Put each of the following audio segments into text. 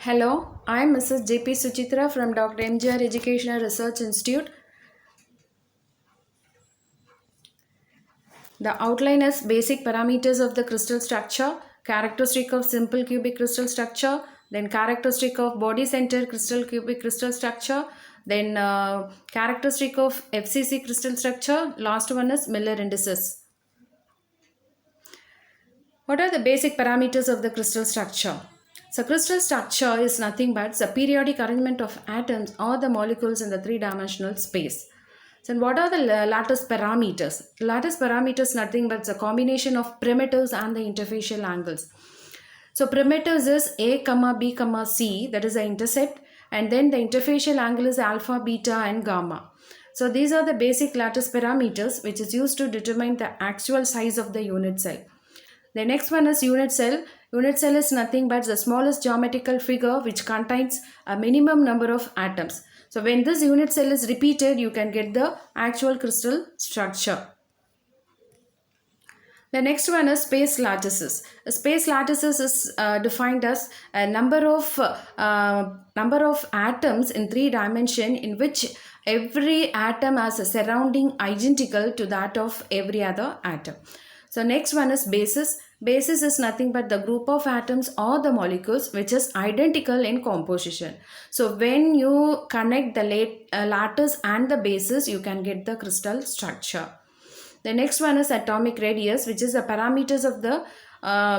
Hello, I am Mrs. JP Suchitra from Dr. MGR Educational Research Institute. The outline is basic parameters of the crystal structure, characteristic of simple cubic crystal structure, then characteristic of body center crystal cubic crystal structure, then characteristic of FCC crystal structure, last one is Miller indices. What are the basic parameters of the crystal structure? So crystal structure is nothing but the periodic arrangement of atoms or the molecules in the three-dimensional space. So what are the lattice parameters? Lattice parameters nothing but the combination of primitives and the interfacial angles. So primitives is A, B, C, that is the intercept, and then the interfacial angle is alpha, beta and gamma. So these are the basic lattice parameters which is used to determine the actual size of the unit cell. The next one is unit cell. Unit cell is nothing but the smallest geometrical figure which contains a minimum number of atoms. So when this unit cell is repeated, you can get the actual crystal structure. The next one is space lattices. Space lattices is defined as a number of atoms in three dimension in which every atom has a surrounding identical to that of every other atom. So next one is basis. Basis is nothing but the group of atoms or the molecules which is identical in composition. So when you connect the lattice and the basis, you can get the crystal structure. The next one is atomic radius, which is the parameters of the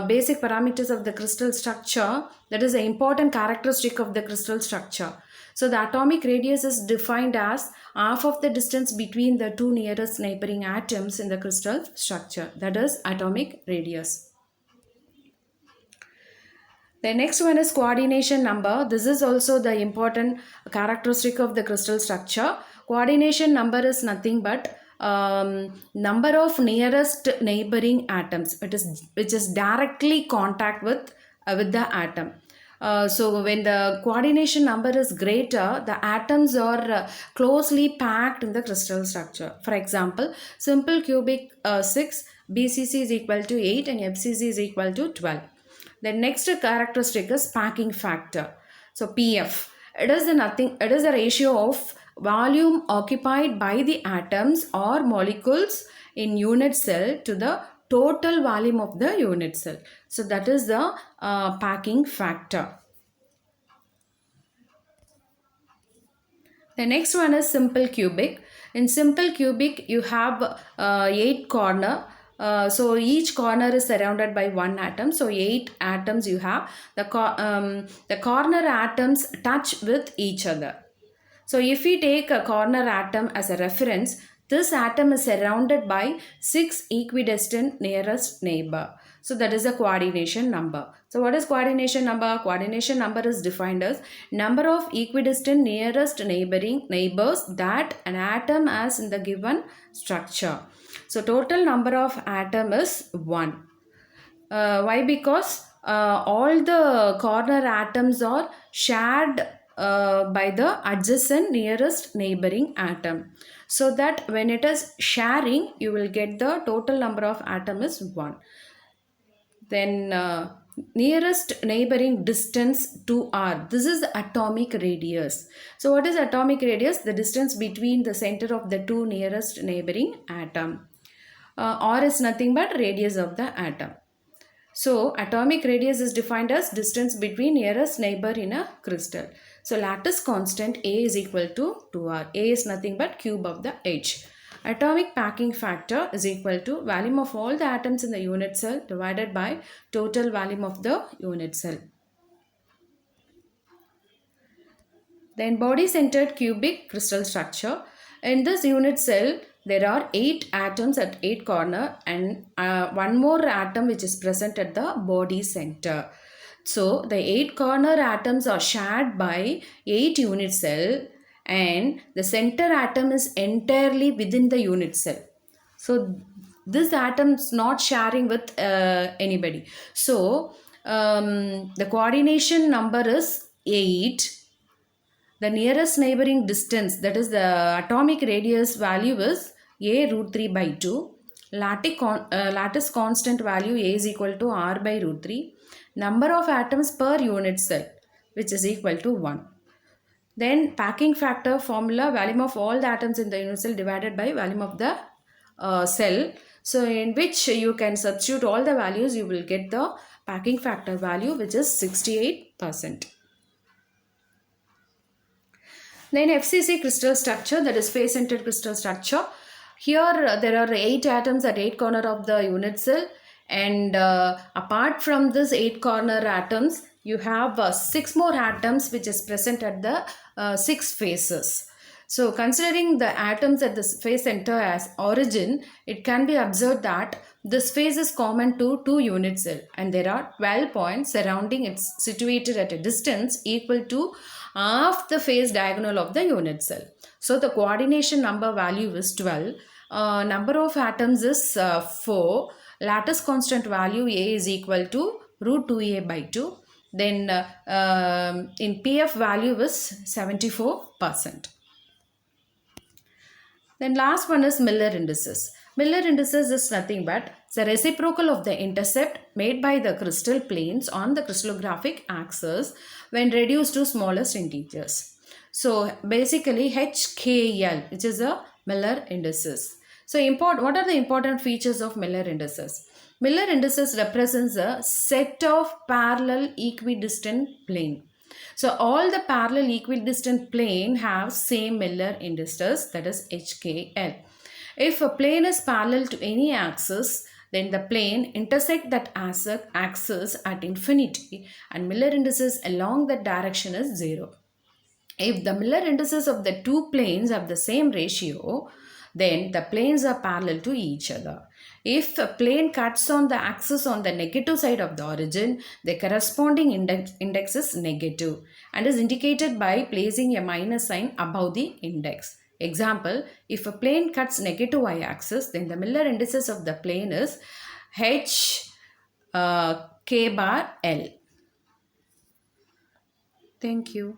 basic parameters of the crystal structure. That is an important characteristic of the crystal structure. So the atomic radius is defined as half of the distance between the two nearest neighboring atoms in the crystal structure. That is atomic radius. The next one is coordination number. This is also the important characteristic of the crystal structure. Coordination number is nothing but number of nearest neighboring atoms, which is directly contact with the atom. So when the coordination number is greater, the atoms are closely packed in the crystal structure. For example, simple cubic 6, BCC is equal to 8 and FCC is equal to 12. The next characteristic is packing factor. So PF. It is a ratio of volume occupied by the atoms or molecules in unit cell to the total volume of the unit cell. So that is the packing factor. The next one is simple cubic. In simple cubic, you have 8 corner. So each corner is surrounded by one atom. So 8 atoms you have. The corner atoms touch with each other. So if we take a corner atom as a reference, this atom is surrounded by 6 equidistant nearest neighbor. So that is a coordination number. So what is coordination number? Coordination number is defined as number of equidistant nearest neighbors that an atom has in the given structure. So total number of atom is 1. Why? Because all the corner atoms are shared by the adjacent nearest neighboring atom. So that when it is sharing, you will get the total number of atom is 1. Then nearest neighboring distance 2r. This is the atomic radius. So what is atomic radius? The distance between the center of the two nearest neighboring atom. R is nothing but radius of the atom. So atomic radius is defined as distance between nearest neighbor in a crystal. So lattice constant A is equal to 2r. A is nothing but cube of the H. Atomic packing factor is equal to volume of all the atoms in the unit cell divided by total volume of the unit cell. Then body-centered cubic crystal structure. In this unit cell, there are 8 atoms at 8 corner and one more atom which is present at the body center. So the 8 corner atoms are shared by 8 unit cell and the center atom is entirely within the unit cell. So this atom is not sharing with anybody. So the coordination number is 8. The nearest neighboring distance, that is the atomic radius value is a root 3 by 2. Lattice constant value A is equal to R by root 3. Number of atoms per unit cell. which is equal to 1. Then packing factor formula, volume of all the atoms in the unit cell divided by volume of the cell. So in which you can substitute all the values, you will get the packing factor value, which is 68%. Then FCC crystal structure, that is face-centered crystal structure. Here there are 8 atoms at 8 corner of the unit cell, and apart from this 8 corner atoms, you have 6 more atoms which is present at the 6 faces. So considering the atoms at the face center as origin, it can be observed that this face is common to 2 unit cell, and there are 12 points surrounding it situated at a distance equal to half the face diagonal of the unit cell. So the coordination number value is 12. Number of atoms is 4. Lattice constant value A is equal to root 2A by 2. Then in PF value is 74%. Then last one is Miller indices. Miller indices is nothing but the reciprocal of the intercept made by the crystal planes on the crystallographic axis when reduced to smallest integers. So basically HKL, which is a Miller indices. So what are the important features of Miller indices? Miller indices represents a set of parallel equidistant plane. So all the parallel equidistant plane have same Miller indices, that is HKL. If a plane is parallel to any axis, then the plane intersect that axis at infinity, and Miller indices along that direction is 0. If the Miller indices of the two planes have the same ratio, then the planes are parallel to each other. If a plane cuts on the axis on the negative side of the origin, the corresponding index is negative and is indicated by placing a minus sign above the index. Example, if a plane cuts negative y-axis, then the Miller indices of the plane is H K bar L. Thank you.